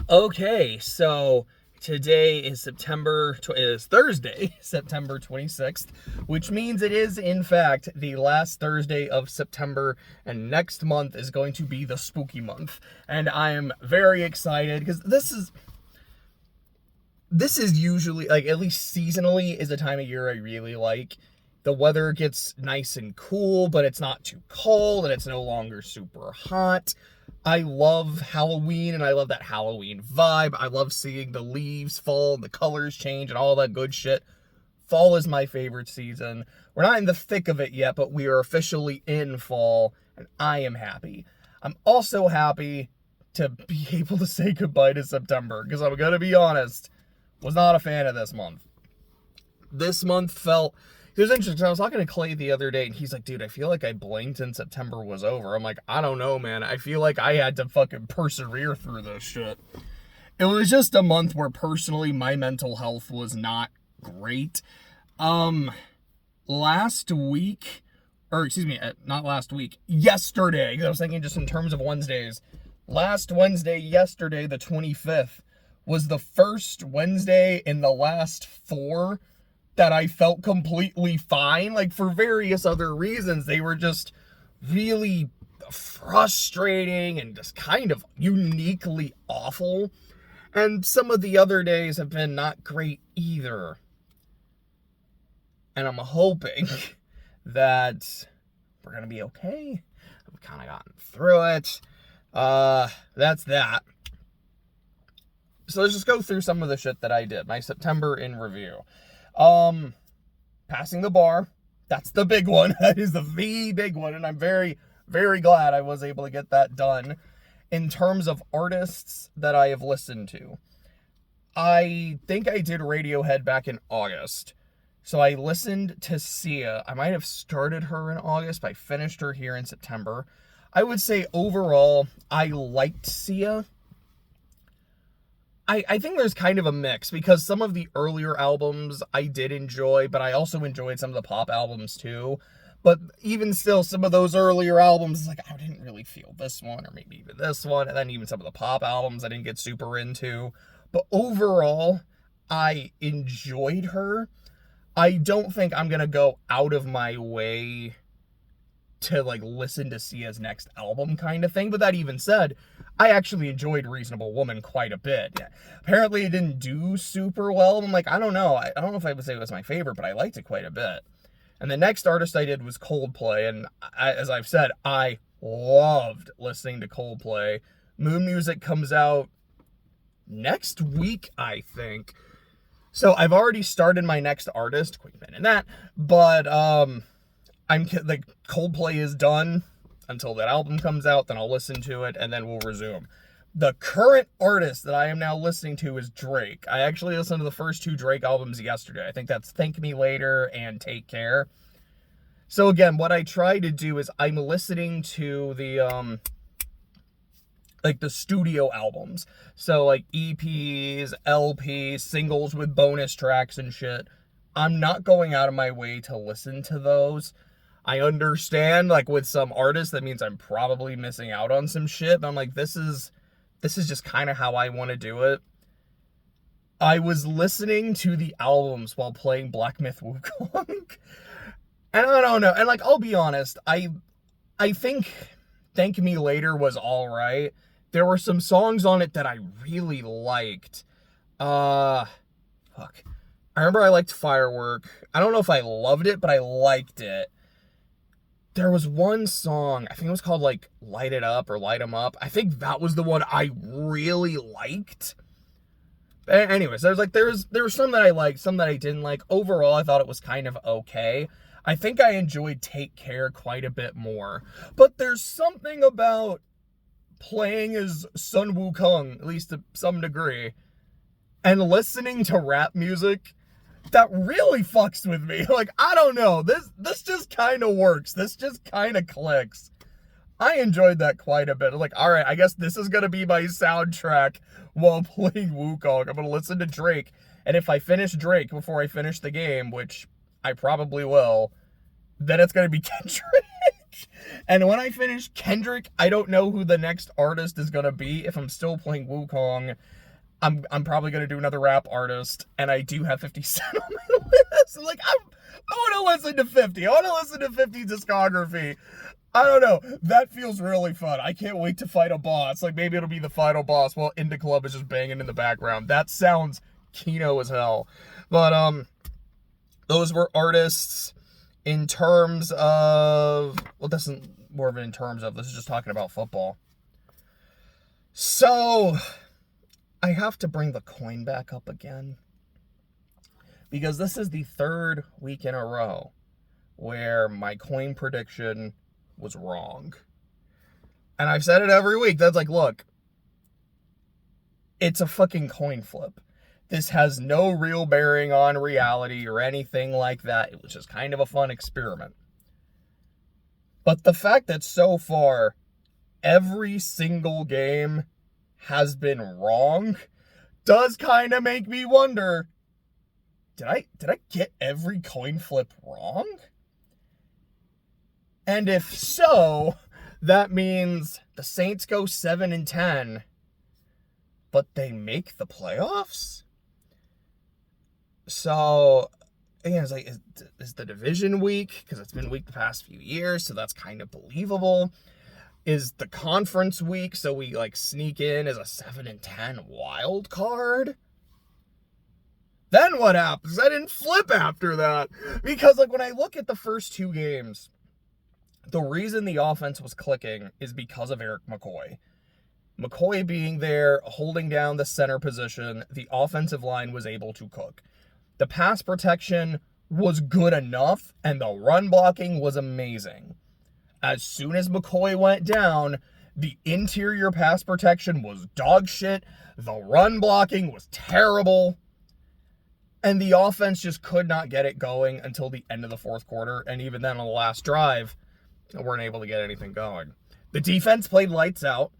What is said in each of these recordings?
Okay, so today is Thursday, September 26th, which means it is in fact the last Thursday of September, and next month is going to be the spooky month. And I am very excited because this is usually, like, at least seasonally, is a time of year I really like. The weather gets nice and cool, but it's not too cold, and it's no longer super hot. I love Halloween, and I love that Halloween vibe. I love seeing the leaves fall and the colors change and all that good shit. Fall is my favorite season. We're not in the thick of it yet, but we are officially in fall, and I am happy. I'm also happy to be able to say goodbye to September, because I'm gonna be honest, was not a fan of this month. This month it was interesting, because I was talking to Clay the other day, and he's like, dude, I feel like I blinked and September was over. I'm like, I don't know, man. I feel like I had to fucking persevere through this shit. It was just a month where, personally, my mental health was not great. Last week, or excuse me, not last week, yesterday, because I was thinking just in terms of Wednesdays. Last Wednesday, yesterday, the 25th, was the first Wednesday in the last 4 that I felt completely fine. Like, for various other reasons, they were just really frustrating and just kind of uniquely awful. And some of the other days have been not great either. And I'm hoping that we're going to be okay. We've kind of gotten through it. That's that. So let's just go through some of the shit that I did. My September in review. Passing the bar. That's the big one. That is the big one. And I'm very, very glad I was able to get that done. In terms of artists that I have listened to, I think I did Radiohead back in August. So I listened to Sia. I might have started her in August, but I finished her here in September. I would say overall, I liked Sia. I think there's kind of a mix, because some of the earlier albums I did enjoy, but I also enjoyed some of the pop albums too. But even still, some of those earlier albums, like, I didn't really feel this one, or maybe even this one. And then even some of the pop albums I didn't get super into. But overall, I enjoyed her. I don't think I'm going to go out of my way to, like, listen to Sia's next album kind of thing. But that even said, I actually enjoyed Reasonable Woman quite a bit. Yeah. Apparently it didn't do super well. I'm like, I don't know. I don't know if I would say it was my favorite, but I liked it quite a bit. And the next artist I did was Coldplay. And as I've said, I loved listening to Coldplay. Moon Music comes out next week, I think. So I've already started my next artist. Quick minute in that. But, like, Coldplay is done until that album comes out, then I'll listen to it, and then we'll resume. The current artist that I am now listening to is Drake. I actually listened to the first 2 Drake albums yesterday. I think that's Thank Me Later and Take Care. So again, what I try to do is I'm listening to the, like, the studio albums. So, like, EPs, LPs, singles with bonus tracks and shit. I'm not going out of my way to listen to those. I understand, like, with some artists, that means I'm probably missing out on some shit. But I'm like, this is just kind of how I want to do it. I was listening to the albums while playing Black Myth Wukong. And I don't know. And, like, I'll be honest, I think Thank Me Later was alright. There were some songs on it that I really liked. Fuck. I remember I liked Firework. I don't know if I loved it, but I liked it. There was one song, I think it was called, like, Light It Up or Light 'Em Up. I think that was the one I really liked. But anyways, there were some that I liked, some that I didn't like. Overall, I thought it was kind of okay. I think I enjoyed Take Care quite a bit more. But there's something about playing as Sun Wukong, at least to some degree, and listening to rap music that really fucks with me. Like, I don't know. This just kind of works. This just kind of clicks. I enjoyed that quite a bit. I'm like, all right, I guess this is going to be my soundtrack while playing Wukong. I'm going to listen to Drake. And if I finish Drake before I finish the game, which I probably will, then it's going to be Kendrick. And when I finish Kendrick, I don't know who the next artist is going to be. If I'm still playing Wukong, I'm probably going to do another rap artist. And I do have 50 Cent on my list. Like, I want to listen to 50. I want to listen to 50's discography. I don't know. That feels really fun. I can't wait to fight a boss. Like, maybe it'll be the final boss while Indie Club is just banging in the background. That sounds Kino as hell. But, those were artists. In terms of, well, this isn't more of it in terms of, this is just talking about football. So, I have to bring the coin back up again. Because this is the third week in a row where my coin prediction was wrong. And I've said it every week. That's like, look, it's a fucking coin flip. This has no real bearing on reality or anything like that. It was just kind of a fun experiment. But the fact that so far, every single game has been wrong does kind of make me wonder, did I get every coin flip wrong? And if so, that means the Saints go 7-10, but they make the playoffs? So, again, it's like, is the division weak? Because it's been weak the past few years, so that's kind of believable. Is the conference weak, so we, like, sneak in as a 7-10 wild card? Then what happens? I didn't flip after that. Because, like, when I look at the first two games, the reason the offense was clicking is because of Eric McCoy. McCoy being there, holding down the center position, the offensive line was able to cook. The pass protection was good enough, and the run blocking was amazing. As soon as McCoy went down, the interior pass protection was dog shit, the run blocking was terrible, and the offense just could not get it going until the end of the fourth quarter, and even then on the last drive, weren't able to get anything going. The defense played lights out.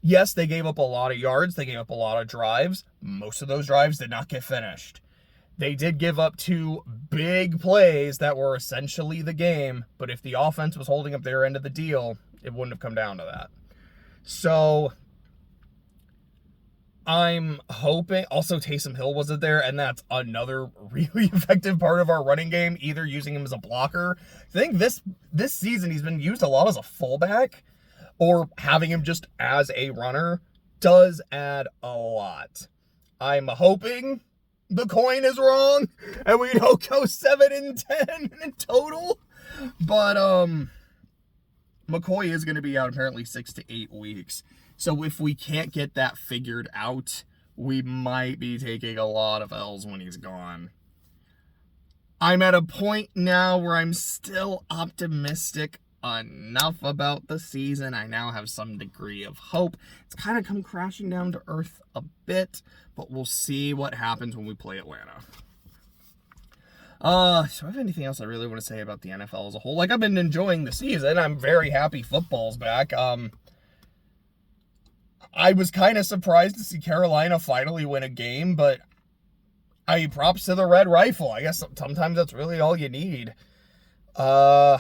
Yes, they gave up a lot of yards, they gave up a lot of drives. Most of those drives did not get finished. They did give up two big plays that were essentially the game, but if the offense was holding up their end of the deal, it wouldn't have come down to that. So, I'm hoping, also Taysom Hill wasn't there, and that's another really effective part of our running game, either using him as a blocker. I think this season he's been used a lot as a fullback, or having him just as a runner does add a lot. I'm hoping the coin is wrong, and we don't go 7-10 in total. But, McCoy is going to be out apparently 6 to 8 weeks. So if we can't get that figured out, we might be taking a lot of L's when he's gone. I'm at a point now where I'm still optimistic enough about the season. I now have some degree of hope. It's kind of come crashing down to earth a bit, but we'll see what happens when we play Atlanta. So I have anything else I really want to say about the NFL as a whole? Like, I've been enjoying the season. I'm very happy football's back. I was kind of surprised to see Carolina finally win a game, but props to the Red Rifle. I guess sometimes that's really all you need. I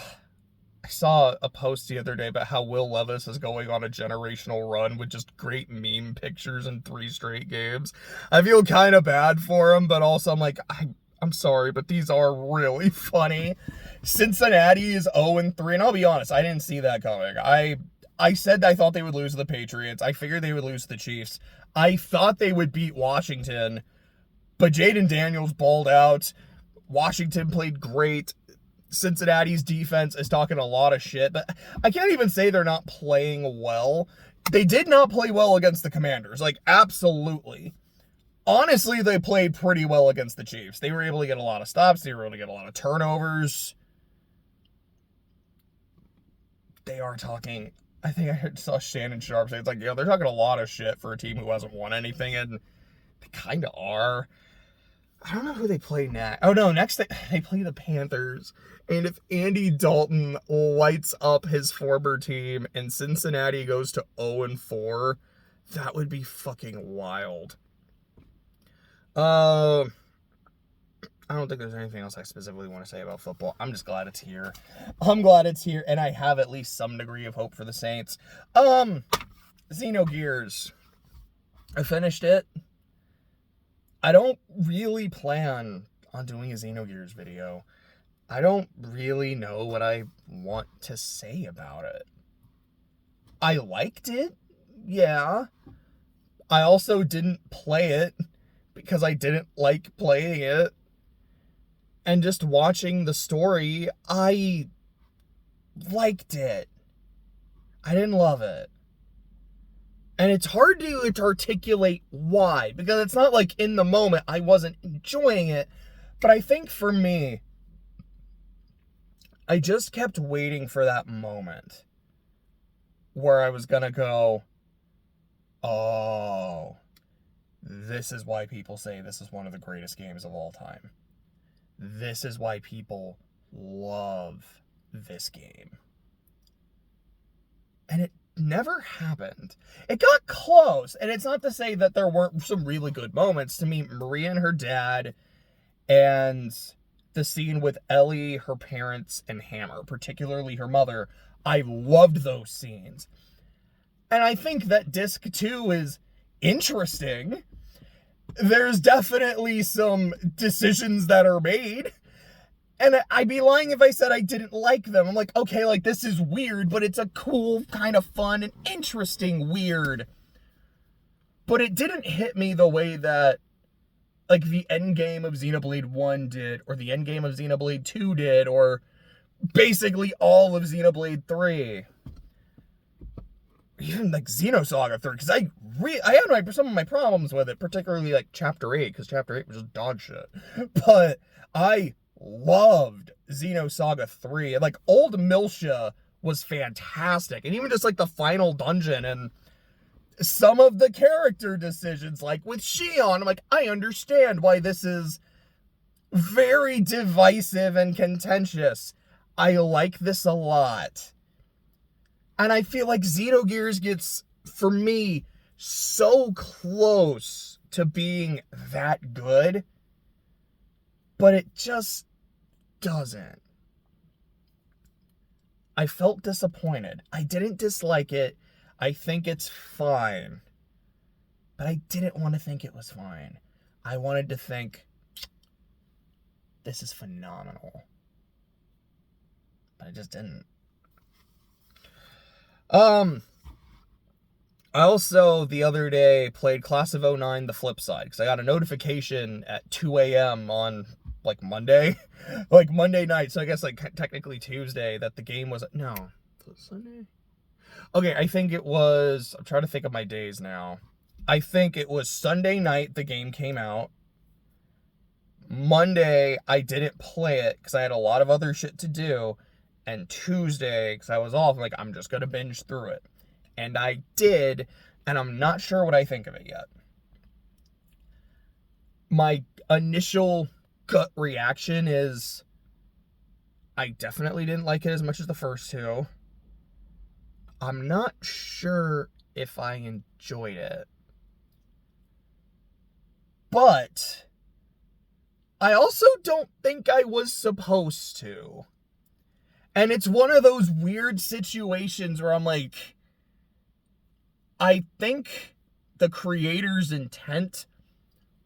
saw a post the other day about how Will Levis is going on a generational run with just great meme pictures in 3 straight games. I feel kind of bad for him, but also I'm like, I'm sorry, but these are really funny. Cincinnati is 0-3, and I'll be honest, I didn't see that coming. I said I thought they would lose to the Patriots. I figured they would lose to the Chiefs. I thought they would beat Washington, but Jaden Daniels balled out. Washington played great. Cincinnati's defense is talking a lot of shit, but I can't even say they're not playing well. They did not play well against the Commanders, like, absolutely. Honestly, they played pretty well against the Chiefs. They were able to get a lot of stops. They were able to get a lot of turnovers. They are talking, I think I saw Shannon Sharp say, it's like, they're talking a lot of shit for a team who hasn't won anything, and they kind of are. I don't know who they play next. Oh, no, next they play the Panthers. And if Andy Dalton lights up his former team and Cincinnati goes to 0-4, that would be fucking wild. I don't think there's anything else I specifically want to say about football. I'm just glad it's here. I'm glad it's here, and I have at least some degree of hope for the Saints. Xenogears. I finished it. I don't really plan on doing a Xenogears video. I don't really know what I want to say about it. I liked it, yeah. I also didn't play it because I didn't like playing it. And just watching the story, I liked it. I didn't love it. And it's hard to articulate why, because it's not like in the moment I wasn't enjoying it. But I think for me, I just kept waiting for that moment where I was gonna go, oh, this is why people say this is one of the greatest games of all time. This is why people love this game. And it never happened. It got close, and it's not to say that there weren't some really good moments. To meet Maria and her dad, and the scene with Ellie, her parents, and Hammer, particularly her mother. I loved those scenes. And I think that Disc 2 is interesting. There's definitely some decisions that are made. And I'd be lying if I said I didn't like them. I'm like, okay, like, this is weird, but it's a cool, kind of fun and interesting weird. But it didn't hit me the way that, like, the endgame of Xenoblade 1 did, or the endgame of Xenoblade 2 did, or basically all of Xenoblade 3. Even, like, Xenosaga 3, because I had some of my problems with it, particularly, like, Chapter 8, because Chapter 8 was just dog shit. But I loved Xenosaga 3, and, like, Old Miltia was fantastic, and even just, like, the final dungeon, and some of the character decisions, like with Shion, I'm like, I understand why this is very divisive and contentious. I like this a lot. And I feel like Xenogears gets, for me, so close to being that good, but it just doesn't. I felt disappointed. I didn't dislike it. I think it's fine. But I didn't want to think it was fine. I wanted to think, this is phenomenal. But I just didn't. I also, the other day, played Class of 09 The Flip Side, because I got a notification at 2 a.m. on, like, Monday. Like, Monday night, so I guess, like, technically Tuesday, that the game was... No. Was it Sunday? Okay, I think it was... I'm trying to think of my days now. I think it was Sunday night the game came out. Monday, I didn't play it, because I had a lot of other shit to do. And Tuesday, because I was off, I'm like, I'm just going to binge through it. And I did, and I'm not sure what I think of it yet. My initial gut reaction is, I definitely didn't like it as much as the first two. I'm not sure if I enjoyed it. But I also don't think I was supposed to. And it's one of those weird situations where I'm like, I think the creator's intent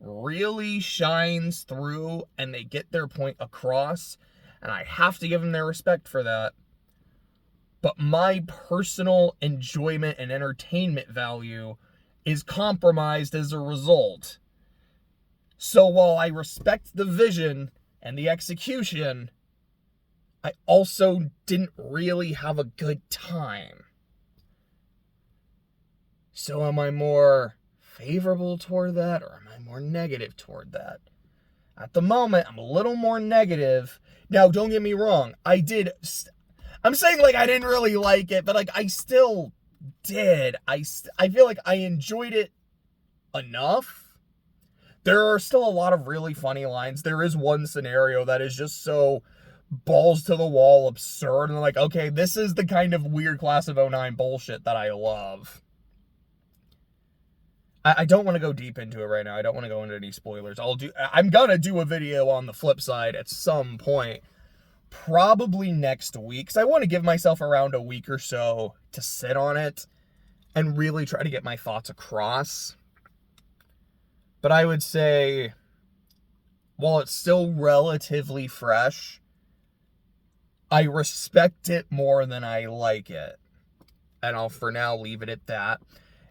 really shines through and they get their point across, and I have to give them their respect for that. But my personal enjoyment and entertainment value is compromised as a result. So while I respect the vision and the execution, I also didn't really have a good time. So am I more favorable toward that, or am I more negative toward that? At the moment, I'm a little more negative. Now, don't get me wrong. I'm saying, like, I didn't really like it, but, like, I still did. I feel like I enjoyed it enough. There are still a lot of really funny lines. There is one scenario that is just so balls to the wall absurd, and I'm like, okay, this is the kind of weird Class of 09 bullshit that I love. I don't want to go deep into it right now. I don't want to go into any spoilers. I'm gonna do a video on the flip side at some point, probably next week, because I want to give myself around a week or so to sit on it and really try to get my thoughts across. But I would say, while it's still relatively fresh, I respect it more than I like it. And I'll for now leave it at that.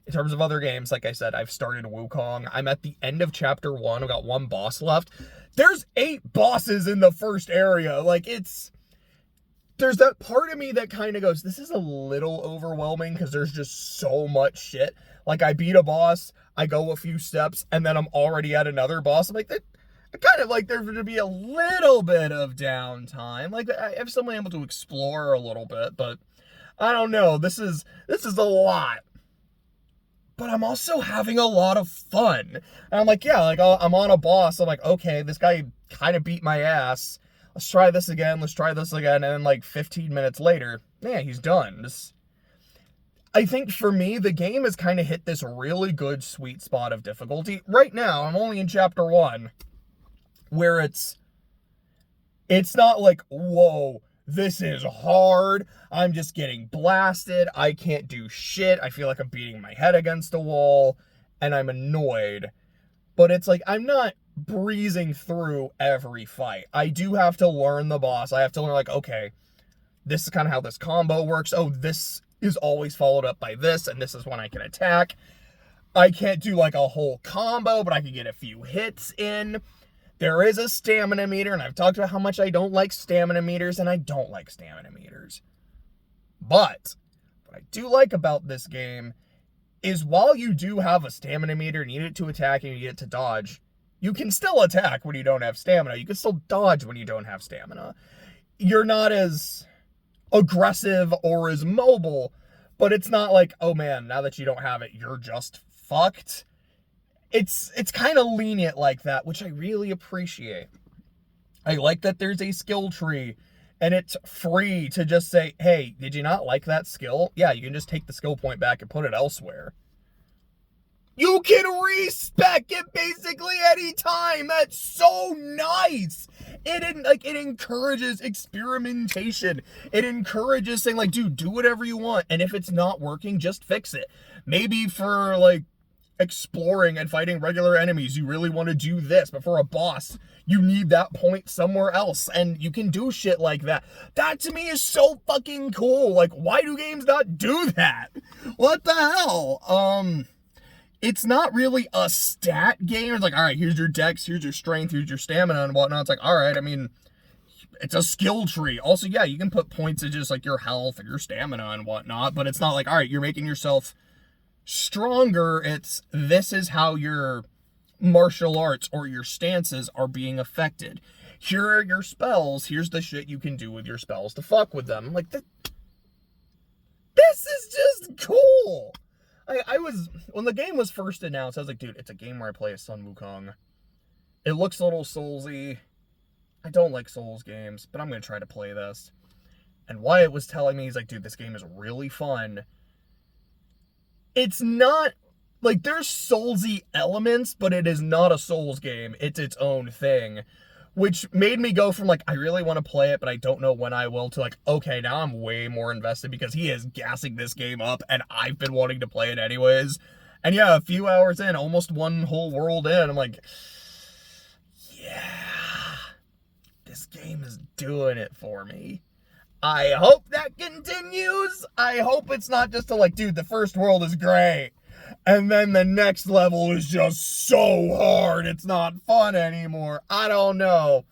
In terms of other games, like I said, I've started Wukong. I'm at the end of chapter 1. I've got one boss left. There's 8 bosses in the first area. Like, there's that part of me that kind of goes, this is a little overwhelming because there's just so much shit. Like, I beat a boss, I go a few steps, and then I'm already at another boss. I'm like, I kind of like there to be a little bit of downtime. Like, I have someone able to explore a little bit, but I don't know. This is a lot. But I'm also having a lot of fun. And I'm like, yeah, like, I'm on a boss. I'm like, okay, this guy kind of beat my ass. Let's try this again. Let's try this again. And then like 15 minutes later, man, he's done. I think for me, the game has kind of hit this really good sweet spot of difficulty. Right now, I'm only in chapter 1, where it's not like, whoa, this is hard. I'm just getting blasted. I can't do shit. I feel like I'm beating my head against a wall, and I'm annoyed. But it's like, I'm not breezing through every fight. I do have to learn the boss. I have to learn, like, okay, this is kind of how this combo works. Oh, this is always followed up by this, and this is when I can attack. I can't do, like, a whole combo, but I can get a few hits in. There is a stamina meter, and I've talked about how much I don't like stamina meters, and I don't like stamina meters. But what I do like about this game is while you do have a stamina meter, and you need it to attack and you need it to dodge, you can still attack when you don't have stamina. You can still dodge when you don't have stamina. You're not as aggressive or as mobile, but it's not like, oh man, now that you don't have it, you're just fucked. It's kind of lenient like that, which I really appreciate. I like that there's a skill tree, and it's free to just say, hey, did you not like that skill? Yeah, you can just take the skill point back and put it elsewhere. You can respec it basically any time. That's so nice. It encourages experimentation. It encourages saying, like, dude, do whatever you want, and if it's not working, just fix it. Maybe for, like, exploring and fighting regular enemies, you really want to do this, but for a boss, you need that point somewhere else, and you can do shit like that. That to me is so fucking cool. Like, why do games not do that? What the hell? It's not really a stat game. It's like, all right, here's your dex, here's your strength, here's your stamina and whatnot. It's like, all right, I mean, it's a skill tree. Also, yeah, you can put points of just like your health or your stamina and whatnot, but it's not like, all right, you're making yourself stronger. This is how your martial arts or your stances are being affected. Here are your spells. Here's the shit you can do with your spells to fuck with them. Like, this is just cool. When the game was first announced, I was like, dude, it's a game where I play as Sun Wukong. It looks a little Soulsy. I don't like Souls games, but I'm going to try to play this. And Wyatt was telling me, he's like, dude, this game is really fun. It's not, like, there's Soulsy elements, but it is not a Souls game. It's its own thing, which made me go from, like, I really want to play it, but I don't know when I will, to, like, okay, now I'm way more invested because he is gassing this game up, and I've been wanting to play it anyways. And yeah, a few hours in, almost one whole world in, I'm like, yeah, this game is doing it for me. I hope that continues. I hope it's not just like, dude, the first world is great, and then the next level is just so hard it's not fun anymore. I don't know.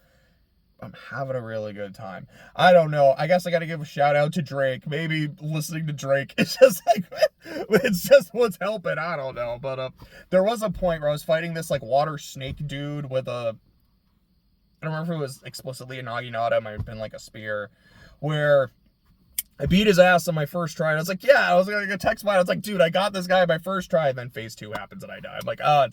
I'm having a really good time. I don't know. I guess I gotta give a shout out to Drake. Maybe listening to Drake is just like, it's just what's helping. I don't know. But there was a point where I was fighting this like water snake dude with I don't remember if it was explicitly a naginata, it might have been like a spear, where I beat his ass on my first try, and I was like, yeah, I was gonna get text mine. I was like, dude, I got this guy on my first try, and then phase 2 happens and I die. I'm like, oh,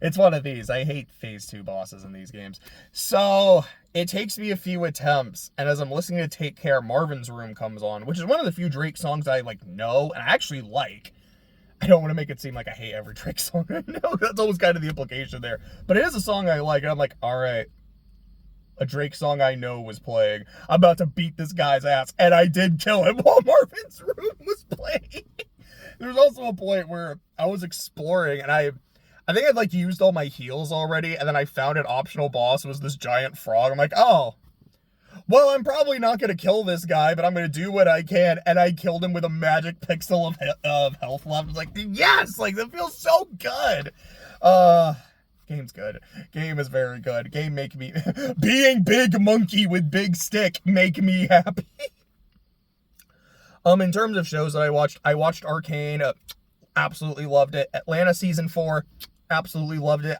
it's one of these. I hate phase 2 bosses in these games. So it takes me a few attempts, and as I'm listening to Take Care, Marvin's Room comes on, which is one of the few Drake songs I like know and I actually like. I don't want to make it seem like I hate every Drake song. No, that's always kind of the implication there. But it is a song I like, and I'm like, all right, a Drake song I know was playing. I'm about to beat this guy's ass, and I did kill him while Marvin's Room was playing. There's also a point where I was exploring, and I think I'd like used all my heals already, and then I found an optional boss was this giant frog. I'm like, oh, well, I'm probably not going to kill this guy, but I'm going to do what I can. And I killed him with a magic pixel of health left. I was like, yes, like, that feels so good. Game's good. Game is very good. Game make me, being big monkey with big stick make me happy. In terms of shows that I watched Arcane, absolutely loved it. Atlanta season 4, absolutely loved it.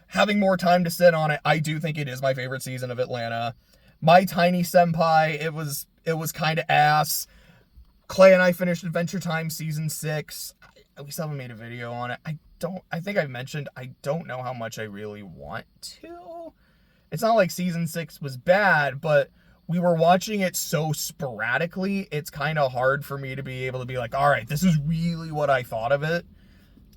Having more time to sit on it, I do think it is my favorite season of Atlanta. My Tiny Senpai, it was kind of ass. Clay and I finished Adventure Time season 6. We still haven't made a video on it. I think I mentioned, I don't know how much I really want to. It's not like season 6 was bad, but we were watching it so sporadically, it's kind of hard for me to be able to be like, all right, this is really what I thought of it.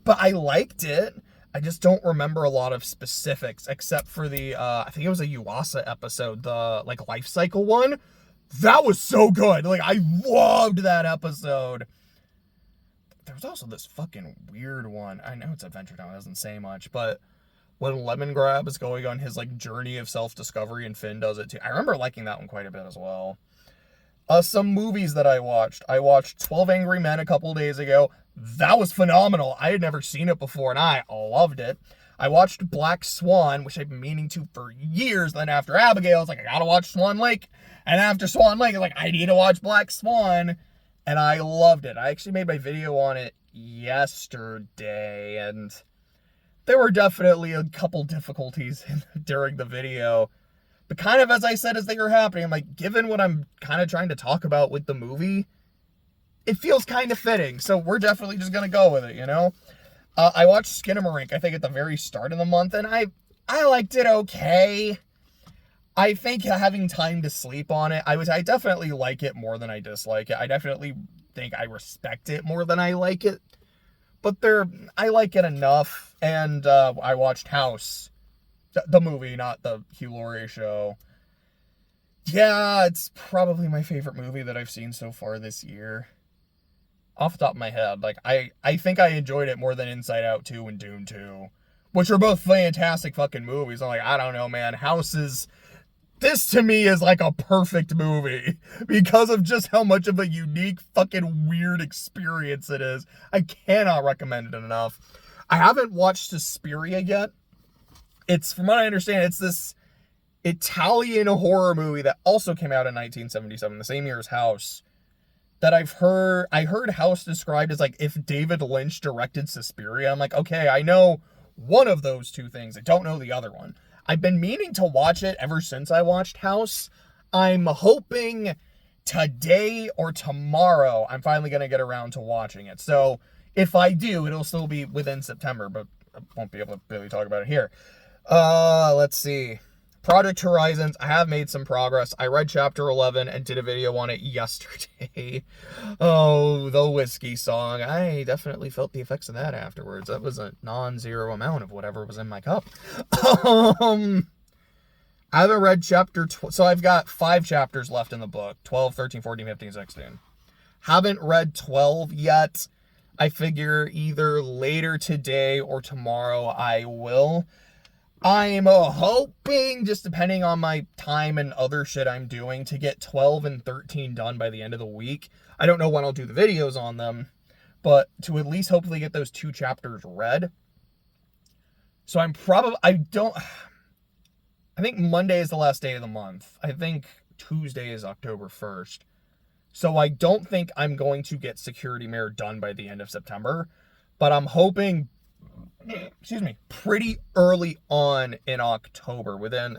But I liked it. I just don't remember a lot of specifics, except for the, I think it was a Yuasa episode, the, like, life cycle one. That was so good. Like, I loved that episode. There was also this fucking weird one. I know it's Adventure Time, it doesn't say much, but when Lemongrab is going on his, like, journey of self-discovery and Finn does it too. I remember liking that one quite a bit as well. Some movies that I watched. I watched 12 Angry Men a couple days ago. That was phenomenal. I had never seen it before, and I loved it. I watched Black Swan, which I've been meaning to for years. Then after Abigail, I was like, I gotta watch Swan Lake. And after Swan Lake, I was like, I need to watch Black Swan. And I loved it. I actually made my video on it yesterday, and there were definitely a couple difficulties during the video. But kind of as I said as they were happening, I'm like, given what I'm kind of trying to talk about with the movie, it feels kind of fitting. So we're definitely just going to go with it, you know? I watched Skinamarink, I think, at the very start of the month, and I liked it okay. I think having time to sleep on it, I definitely like it more than I dislike it. I definitely think I respect it more than I like it. But I like it enough, and I watched House. The movie, not the Hugh Laurie show. Yeah, it's probably my favorite movie that I've seen so far this year. Off the top of my head, like, I think I enjoyed it more than Inside Out 2 and Dune 2, which are both fantastic fucking movies. I'm like, I don't know, man. This to me is like a perfect movie because of just how much of a unique fucking weird experience it is. I cannot recommend it enough. I haven't watched Suspiria yet. It's, from what I understand, it's this Italian horror movie that also came out in 1977, the same year as House, that I heard House described as like if David Lynch directed Suspiria. I'm like, okay, I know one of those two things. I don't know the other one. I've been meaning to watch it ever since I watched House. I'm hoping today or tomorrow I'm finally going to get around to watching it. So if I do, it'll still be within September, but I won't be able to really talk about it here. Let's see. Project Horizons, I have made some progress. I read chapter 11 and did a video on it yesterday. Oh, the whiskey song. I definitely felt the effects of that afterwards. That was a non-zero amount of whatever was in my cup. I haven't read chapter... So I've got 5 chapters left in the book. 12, 13, 14, 15, 16. Haven't read 12 yet. I figure either later today or tomorrow I will. I'm hoping, just depending on my time and other shit I'm doing, to get 12 and 13 done by the end of the week. I don't know when I'll do the videos on them, but to at least hopefully get those 2 chapters read. So I think Monday is the last day of the month. I think Tuesday is October 1st. So I don't think I'm going to get Security Mirror done by the end of September, but I'm hoping, pretty early on in October, within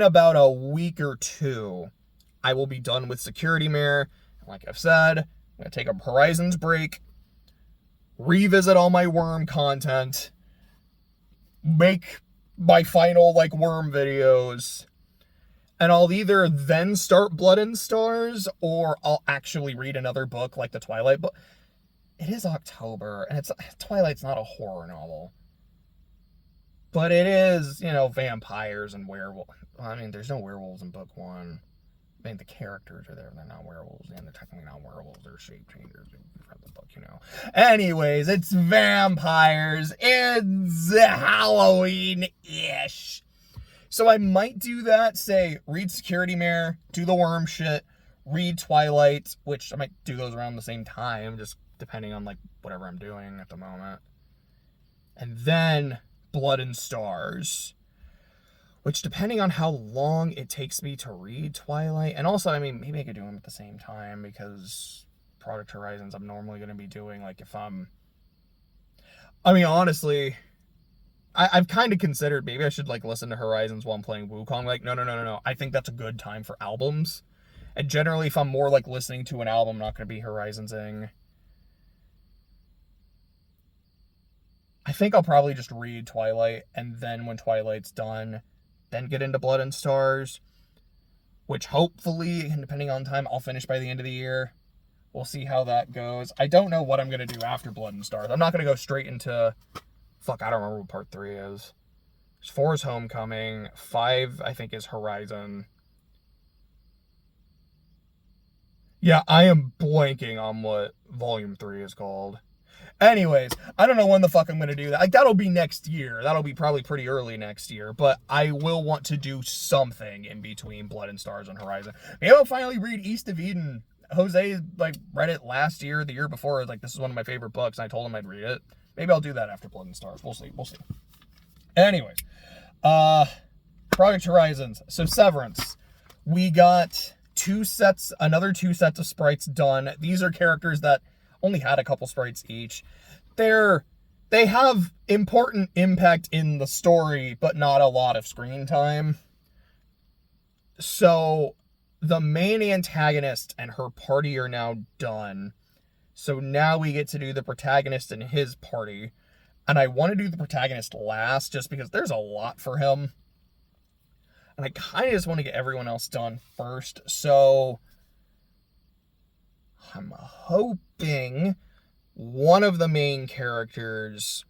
about a week or 2, I will be done with Security Mirror. Like I've said, I'm going to take a Horizons break, revisit all my Worm content, make my final, like, Worm videos, And I'll either then start Blood and Stars, or I'll actually read another book like the Twilight book. It is October, and Twilight's not a horror novel. But it is, you know, vampires and werewolves. I mean, there's no werewolves in book one. I mean, the characters are there. They're not werewolves, and they're technically not werewolves. They're shape changers. You've read the book, you know. Anyways, it's vampires. It's Halloween-ish. So I might do that. Say, read Security Mare, do the worm shit, read Twilight, which I might do those around the same time, just depending on, like, whatever I'm doing at the moment. And then Blood and Stars, which, depending on how long it takes me to read Twilight, and also, I mean, maybe I could do them at the same time, because Product Horizons I'm normally going to be doing, like, if I'm, I mean, honestly, I've kind of considered maybe I should, like, listen to Horizons while I'm playing Wukong. Like, no. I think that's a good time for albums. And generally, if I'm more, like, listening to an album, I'm not going to be Horizonsing. I think I'll probably just read Twilight, and then when Twilight's done, then get into Blood and Stars, which hopefully, and depending on time, I'll finish by the end of the year. We'll see how that goes. I don't know what I'm going to do after Blood and Stars. I'm not going to go straight into, I don't remember what part 3 is. 4 is Homecoming. 5, I think, is Horizon. Yeah, I am blanking on what Volume 3 is called. Anyways, I don't know when the fuck I'm going to do that. Like, that'll be next year. That'll be probably pretty early next year. But I will want to do something in between Blood and Stars and Horizon. Maybe I'll finally read East of Eden. Jose, like, read it last year, the year before. It was like, this is one of my favorite books, and I told him I'd read it. Maybe I'll do that after Blood and Stars. We'll see. Anyways, Project Horizons. So, Severance. We got another two sets of sprites done. These are characters that only had a couple sprites each. They have important impact in the story, but not a lot of screen time. So, the main antagonist and her party are now done. So now we get to do the protagonist and his party. And I want to do the protagonist last, just because there's a lot for him. And I kind of just want to get everyone else done first. So I'm hoping one of the main characters,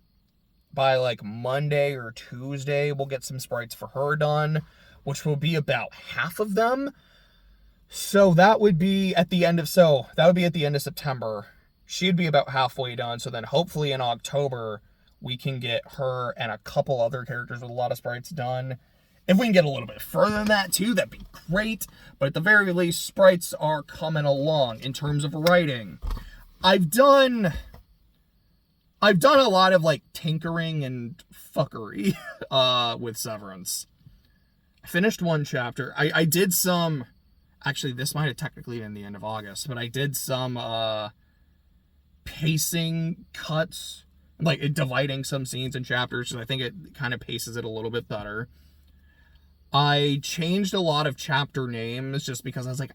by like Monday or Tuesday, we'll get some sprites for her done, which will be about half of them. So that would be at the end of September. She'd be about halfway done. So then hopefully in October, we can get her and a couple other characters with a lot of sprites done. If we can get a little bit further than that too, that'd be great. But at the very least, sprites are coming along in terms of writing. I've done a lot of like tinkering and fuckery with Severance. I finished one chapter. I did some, actually this might have technically been the end of August, but I did some pacing cuts, like dividing some scenes and chapters, so I think it kind of paces it a little bit better. I changed a lot of chapter names just because I was like,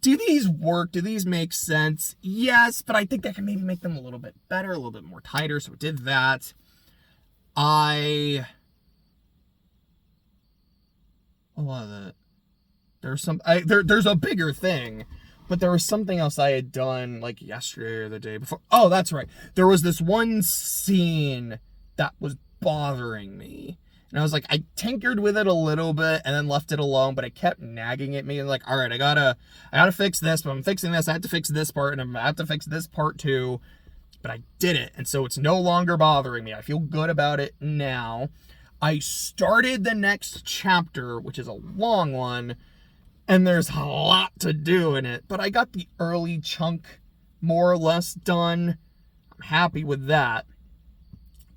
do these work? Do these make sense? Yes, but I think I can maybe make them a little bit better, a little bit more tighter, so I did that. What was it? There's a bigger thing, but there was something else I had done like yesterday or the day before. Oh, that's right. There was this one scene that was bothering me. And I was like, I tinkered with it a little bit and then left it alone, but it kept nagging at me and like, all right, I gotta fix this, but I'm fixing this. I have to fix this part and I have to fix this part too. But I did it. And so it's no longer bothering me. I feel good about it now. I started the next chapter, which is a long one, and there's a lot to do in it, but I got the early chunk more or less done. I'm happy with that.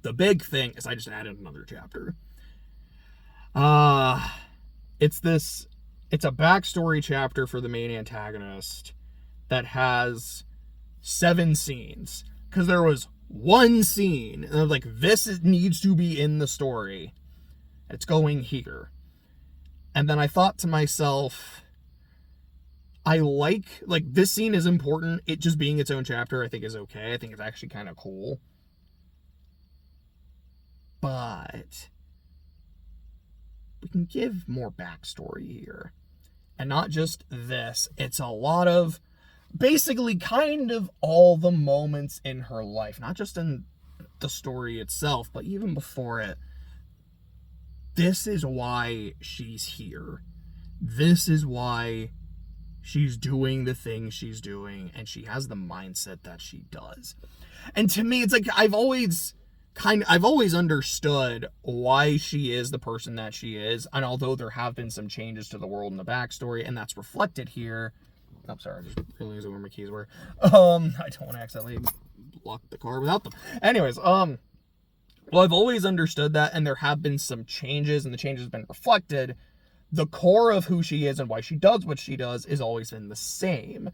The big thing is I just added another chapter. It's a backstory chapter for the main antagonist that has 7 scenes. Because there was one scene, and I was like, this needs to be in the story. It's going here. And then I thought to myself, I like this scene is important. It just being its own chapter, I think is okay. I think it's actually kind of cool. But we can give more backstory here. And not just this, it's a lot of basically kind of all the moments in her life, not just in the story itself, but even before it. This is why she's here. This is why she's doing the things she's doing, and she has the mindset that she does. And to me, it's like I've always understood why she is the person that she is, and although there have been some changes to the world and the backstory, and that's reflected here. I'm sorry, I just realized where my keys were. I don't want to accidentally lock the car without them. Anyways, well, I've always understood that, and there have been some changes, and the changes have been reflected. The core of who she is and why she does what she does is always been the same.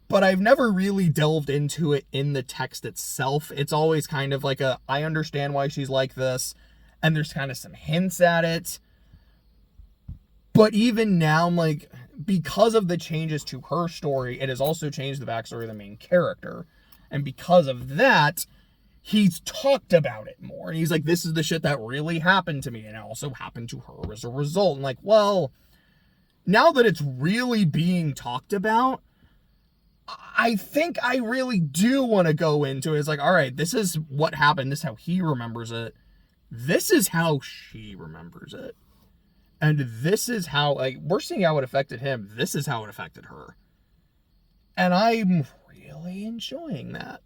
But I've never really delved into it in the text itself. It's always kind of like I understand why she's like this, and there's kind of some hints at it. But even now, I'm like, because of the changes to her story, it has also changed the backstory of the main character. And because of that, he's talked about it more. And he's like, this is the shit that really happened to me, and it also happened to her as a result. And like, well, now that it's really being talked about, I think I really do want to go into it. It's like, all right, this is what happened. This is how he remembers it. This is how she remembers it. And this is how, like, we're seeing how it affected him. This is how it affected her. And I'm really enjoying that.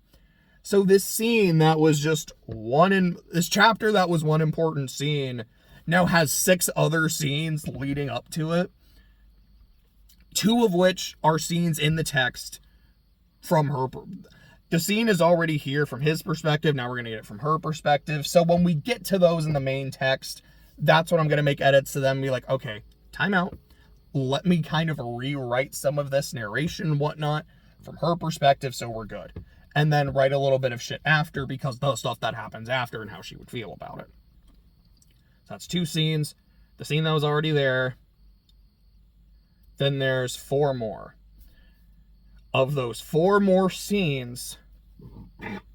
So this scene that was just this chapter that was one important scene now has 6 other scenes leading up to it. 2 of which are scenes in the text from her. The scene is already here from his perspective. Now we're going to get it from her perspective. So when we get to those in the main text, that's when I'm going to make edits to them and be like, okay, time out. Let me kind of rewrite some of this narration and whatnot from her perspective so we're good. And then write a little bit of shit after because the stuff that happens after and how she would feel about it. So that's 2 scenes. The scene that was already there. Then there's 4 more. Of those 4 more scenes,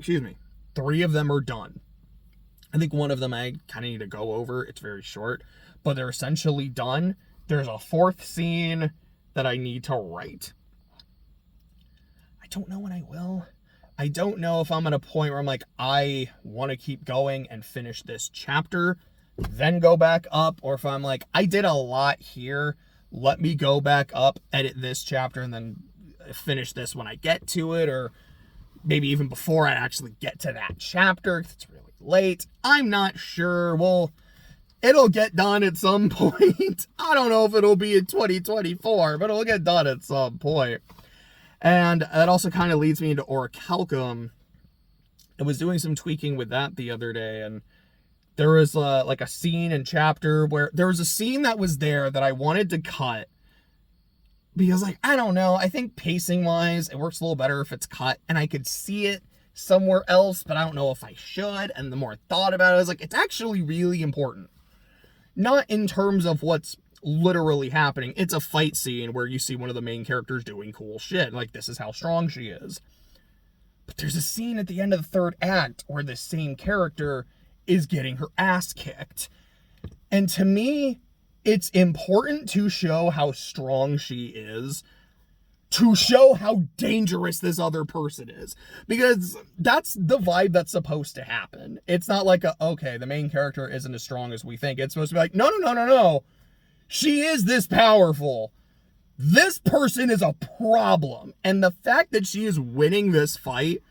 3 of them are done. I think one of them I kind of need to go over. It's very short, but they're essentially done. There's a 4th scene that I need to write. I don't know when I will. I don't know if I'm at a point where I'm like, I want to keep going and finish this chapter, then go back up, or if I'm like, I did a lot here, let me go back up, edit this chapter, and then finish this when I get to it, or maybe even before I actually get to that chapter, if it's really late. I'm not sure. Well, it'll get done at some point. I don't know if it'll be in 2024, but it'll get done at some point. And that also kind of leads me into Orichalcum. I was doing some tweaking with that the other day, and there was like a scene and chapter where there was a scene that was there that I wanted to cut because, like, I don't know, I think pacing wise it works a little better if it's cut, and I could see it somewhere else, but I don't know if I should. And the more I thought about it, I was like, it's actually really important, not in terms of what's literally happening. It's a fight scene where you see one of the main characters doing cool shit, like this is how strong she is. But there's a scene at the end of the 3rd act where the same character is getting her ass kicked, and to me it's important to show how strong she is, to show how dangerous this other person is, because that's the vibe that's supposed to happen. It's not like okay, the main character isn't as strong as we think. It's supposed to be like, no, she is this powerful. This person is a problem. And the fact that she is winning this fight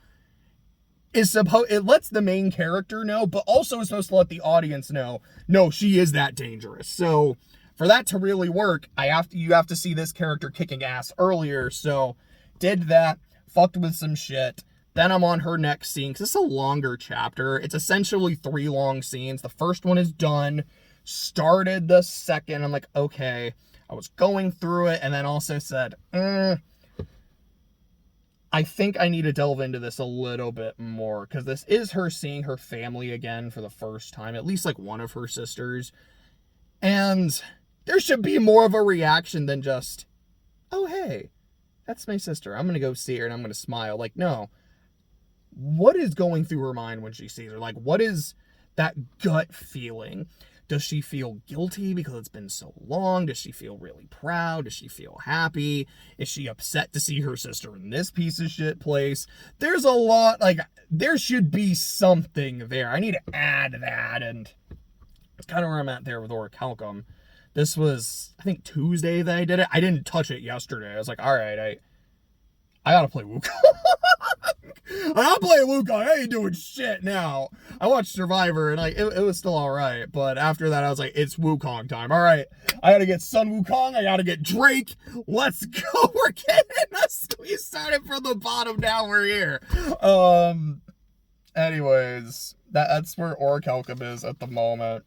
it lets the main character know, but also is supposed to let the audience know, no, she is that dangerous. So for that to really work, you have to see this character kicking ass earlier. So did that, fucked with some shit. Then I'm on her next scene, because it's a longer chapter. It's essentially 3 long scenes. The first one is done. Started the second. I'm like, okay. I was going through it, and then also said, I think I need to delve into this a little bit more, because this is her seeing her family again for the first time, at least like one of her sisters. And there should be more of a reaction than just, oh, hey, that's my sister. I'm going to go see her and I'm going to smile. Like, no. What is going through her mind when she sees her? Like, what is that gut feeling? Does she feel guilty because it's been so long? Does she feel really proud? Does she feel happy? Is she upset to see her sister in this piece of shit place? There's a lot, like, there should be something there. I need to add that, and it's kind of where I'm at there with Orichalcum. This was, I think, Tuesday that I did it. I didn't touch it yesterday. I was like, all right, I gotta play Wukong. I gotta play Wukong. I ain't doing shit now. I watched Survivor, and like it was still all right. But after that, I was like, it's Wukong time. All right, I gotta get Sun Wukong. I gotta get Drake. Let's go. We're getting us. We started from the bottom. Now we're here. Anyways, that's where Orichalcum is at the moment.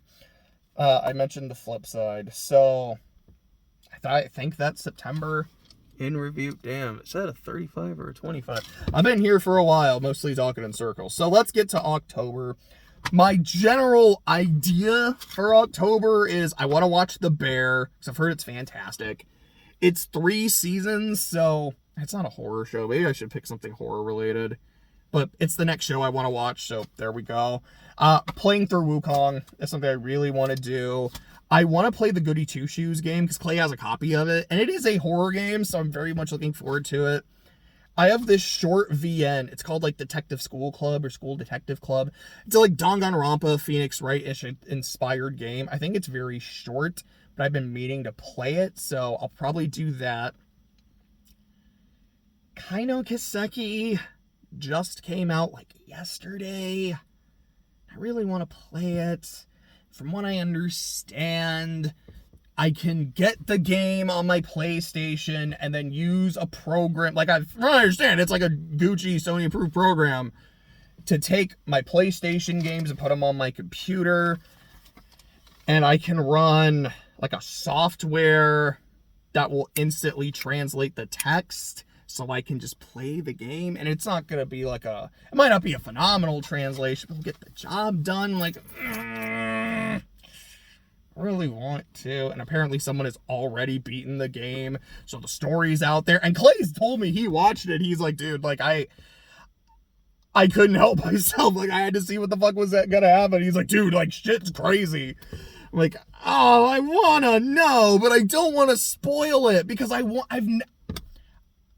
I mentioned the flip side. So I think that's September. In review, damn, is that a 35 or a 25? I've been here for a while, mostly talking in circles. So let's get to October. My general idea for October is I want to watch The Bear, because I've heard it's fantastic. It's 3 seasons, so it's not a horror show. Maybe I should pick something horror related. But it's the next show I want to watch, so there we go. Playing through Wukong is something I really want to do. I want to play the Goody Two Shoes game because Clay has a copy of it. And it is a horror game, so I'm very much looking forward to it. I have this short VN. It's called like Detective School Club or School Detective Club. It's a like Danganronpa, Phoenix Wright-ish inspired game. I think it's very short, but I've been meaning to play it, so I'll probably do that. Kaino Kiseki just came out like yesterday. I really want to play it. From what I understand, I can get the game on my PlayStation and then use a program. Like, from what I understand, it's like a Gucci Sony approved program to take my PlayStation games and put them on my computer. And I can run like a software that will instantly translate the text. So I can just play the game, and it's not going to be like it might not be a phenomenal translation, but we'll get the job done. Like, I really want to. And apparently someone has already beaten the game, so the story's out there. And Clay's told me he watched it. He's like, dude, like, I couldn't help myself. Like, I had to see what the fuck was that gonna happen. He's like, dude, like, shit's crazy. I'm like, oh, I want to know, but I don't want to spoil it, because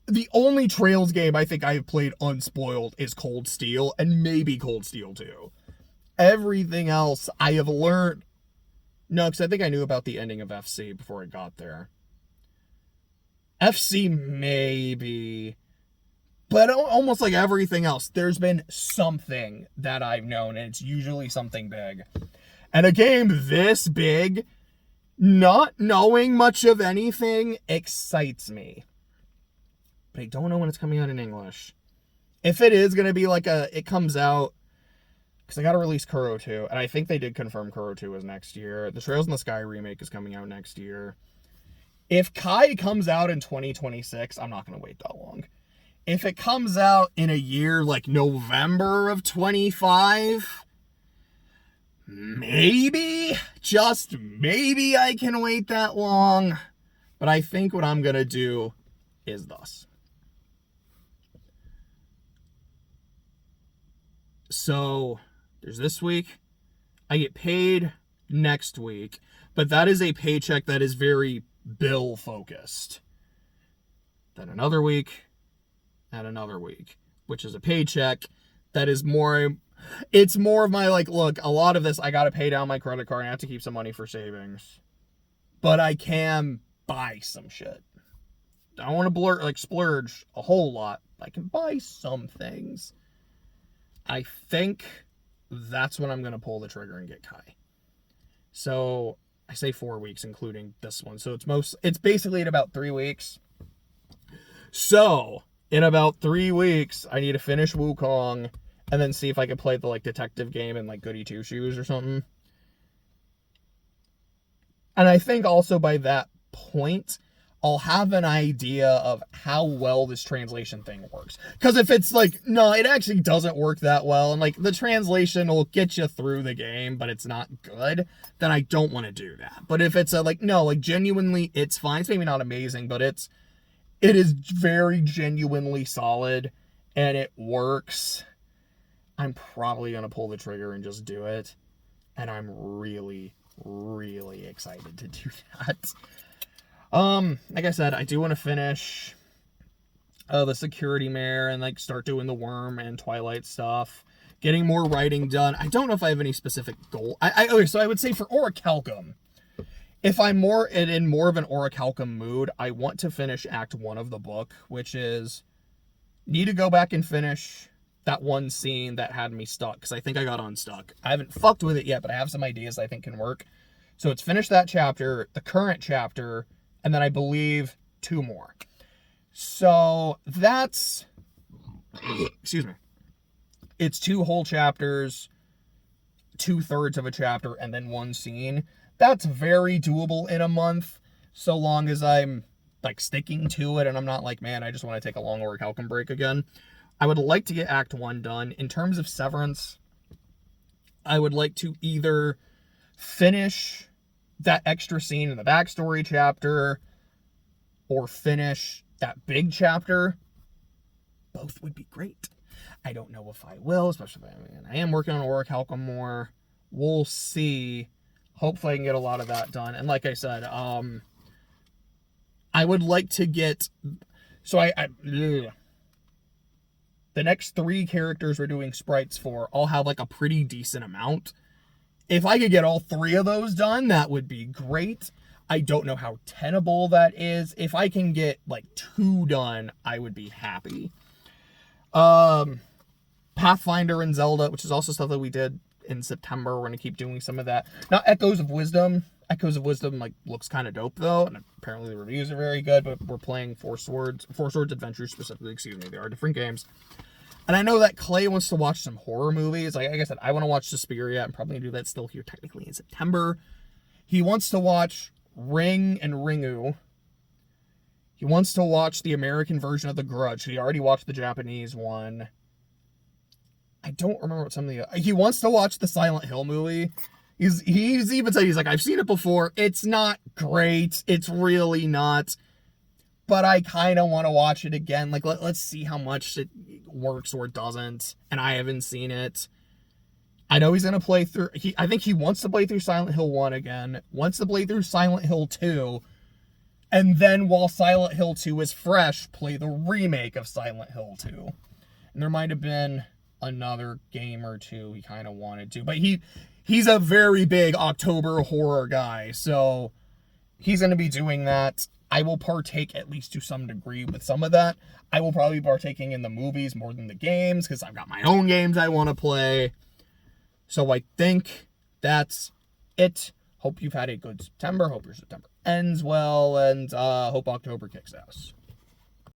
the only Trails game I think I have played unspoiled is Cold Steel, and maybe Cold Steel 2. Everything else I have learned. No, because I think I knew about the ending of FC before I got there. FC maybe. But almost like everything else, there's been something that I've known, and it's usually something big. And a game this big, not knowing much of anything, excites me. But I don't know when it's coming out in English. If it is going to be like it comes out, because I got to release Kuro 2, and I think they did confirm Kuro 2 is next year. The Trails in the Sky remake is coming out next year. If Kai comes out in 2026, I'm not going to wait that long. If it comes out in a year like November of 25, maybe, just maybe I can wait that long. But I think what I'm going to do is thus. So, there's this week. I get paid next week. But that is a paycheck that is very bill-focused. Then another week, and another week. Which is a paycheck that is more... It's more of my, like, look, a lot of this, I gotta pay down my credit card and I have to keep some money for savings. But I can buy some shit. I don't want to splurge a whole lot. I can buy some things. I think that's when I'm going to pull the trigger and get Kai. So, I say 4 weeks, including this one. So, it's basically in about 3 weeks. So, in about 3 weeks, I need to finish Wukong and then see if I can play the, like, detective game and, like, Goody Two Shoes or something. And I think also by that point, I'll have an idea of how well this translation thing works. Because if it's like, no, it actually doesn't work that well, and like the translation will get you through the game, but it's not good, then I don't want to do that. But if it's genuinely, it's fine. It's maybe not amazing, but it is very genuinely solid, and it works. I'm probably going to pull the trigger and just do it. And I'm really, really excited to do that. Like I said, I do want to finish the Security Mare and like start doing the Worm and Twilight stuff. Getting more writing done. I don't know if I have any specific goal. Okay, so I would say for Orichalcum, if I'm in more of an Orichalcum mood, I want to finish Act 1 of the book, which is need to go back and finish that one scene that had me stuck, because I think I got unstuck. I haven't fucked with it yet, but I have some ideas I think can work. So it's finish that chapter, the current chapter, and then I believe 2 more. So that's, excuse me, it's 2 whole chapters, 2/3 of a chapter, and then 1 scene. That's very doable in a month, so long as I'm like sticking to it and I'm not like, man, I just want to take a long Orichalcum break again. I would like to get Act 1 done. In terms of Severance, I would like to either finish that extra scene in the backstory chapter or finish that big chapter. Both would be great. I don't know if I will, especially if I am working on Orichalcum more. We'll see. Hopefully I can get a lot of that done. And like I said, I would like to get... So the next 3 characters we're doing sprites for all have like a pretty decent amount. If I could get all 3 of those done, that would be great. I don't know how tenable that is. If I can get like 2 done, I would be happy. Pathfinder and Zelda, which is also stuff that we did in September. We're going to keep doing some of that. Now, Echoes of Wisdom like looks kind of dope though, and apparently the reviews are very good, but we're playing Four Swords Adventures specifically, excuse me. They are different games. And I know that Clay wants to watch some horror movies. Like I said, I want to watch Suspiria. I'm probably going to do that still here technically in September. He wants to watch Ring and Ringu. He wants to watch the American version of The Grudge. He already watched the Japanese one. I don't remember what some of the... He wants to watch the Silent Hill movie. He's even said, he's like, I've seen it before. It's not great. It's really not. But I kind of want to watch it again. Like, let's see how much it works or doesn't. And I haven't seen it. I know he's going to play through... I think he wants to play through Silent Hill 1 again. Wants to play through Silent Hill 2. And then, while Silent Hill 2 is fresh, play the remake of Silent Hill 2. And there might have been another game or 2 he kind of wanted to. But he's a very big October horror guy. So, he's going to be doing that. I will partake, at least to some degree, with some of that. I will probably be partaking in the movies more than the games, because I've got my own games I want to play. So I think that's it. Hope you've had a good September. Hope your September ends well, and hope October kicks ass.